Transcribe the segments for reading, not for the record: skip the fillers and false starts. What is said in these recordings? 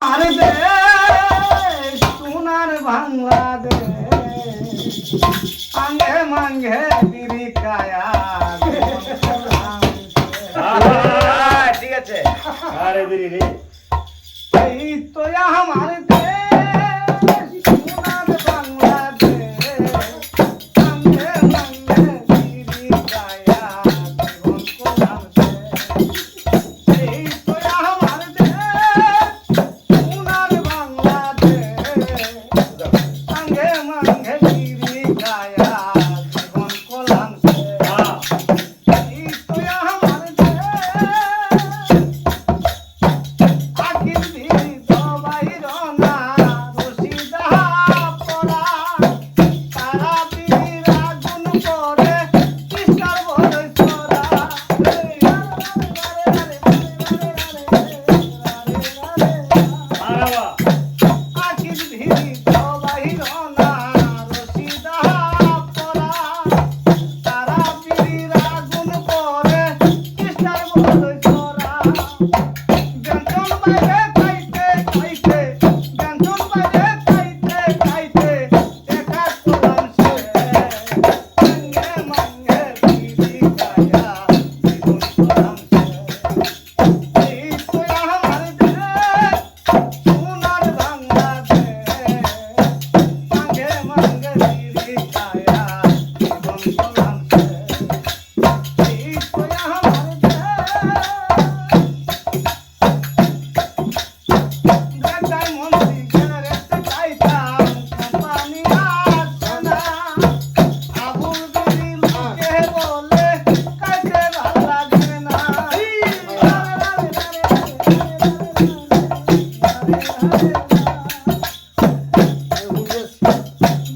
আরে দেশ সোনার বাংলাদেশ আঙ্গে মাঙ্গে বিড়ি কায়া ঠিক আছে আরে বিড়ি রে এই তো আমার দেশ সোনার বাংলাদেশ আঙ্গে মাঙ্গে বিড়ি কায়া জীবন কোলাম এই তো আমার দেশ সোনার বাংলাদেশ আঙ্গে মাঙ্গে বিড়ি কায়া জীবন কোলাম এই তো আমার দেশ আখির দিন সবাই রনা রশিদা পড়া তারা বীর আগুন করে কৃষ্ণর বড় চড়া আরে বাহ আখির দিন সবাই রনা রশিদা পড়া তারা বীর আগুন করে কৃষ্ণর বড় চড়া ব্যঞ্জন বাইরে খাইতে খাইতে ব্যঞ্জন বাইরে খাইতে খাইতে দেখা করলাম সে মঙ্গে মঙ্গে বিড়ি খায়া জীবন করলাম সে এই তো আমার দেশ সোনার বাংলাদেশ মঙ্গে মঙ্গে বিড়ি খায়া জীবন করলাম সে এই তো আমার দেশ বেটাই মন্ত্রী গেরেতে চাইতাম কোম্পানি আসে না আবুল বিড়ি লোকে বলে কাইতে ভাল লাগে না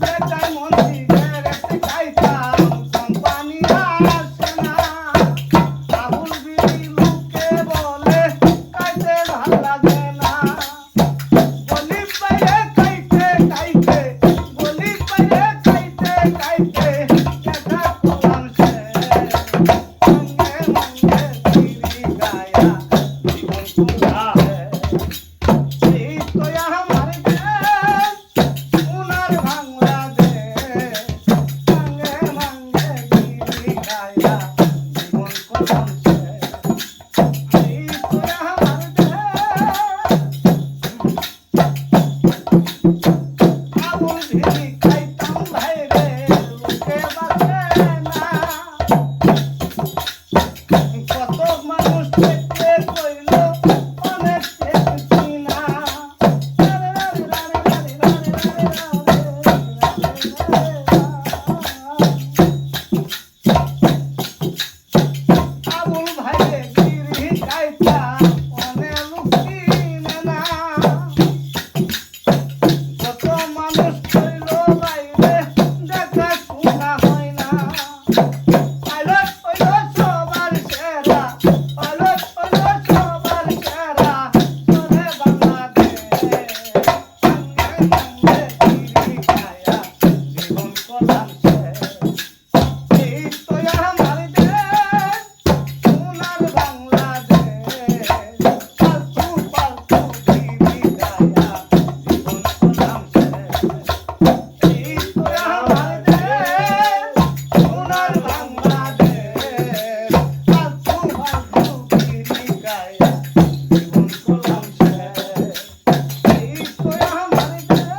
বেটাই মন্ত্রী গেরেতে চাইতাম কোম্পানি আসে না আবুল বিড়ি লোকে বলে কাইতে ভাল লাগে না গলি পায়ে খাইতে খাইতে গলি পায়ে খাইতে খাইতে দেখা করলাম সে মঙ্গে মঙ্গে বিড়ি গায়া জীবন করলাম সে এই তো আমার দেশ সোনার বাংলাদেশ মঙ্গে মঙ্গে বিড়ি গায়া জীবন করলাম সে এই তো আমার দেশ আবুল বিড়ি খাইতাম ভাইরে লোকে বাসে না কত মানুষ দেখতে কইল অনেক দেখছি না আবুল ভাইরে বিড়ি খাইতাম অনেক লুকি না কত মানুষ কইল বাইরে দেখা শোনা হয় না পাইলট হইল সবার সেরা পাইলট হইল সবার সেরা সোনে বাংলাদেশ সঙ্গে সঙ্গে বিড়ি খায়া জীবন করলাম সে এই তো আমার দেশ সোনার বাংলাদেশ পালতু পালতু বিড়ি খায়া জীবন করলাম সে এই তো আমার দেশ সোনার বাংলাদেশ পালতু পালতু বিড়ি খায়া জীবন করলাম সে এই তো আমার দেশ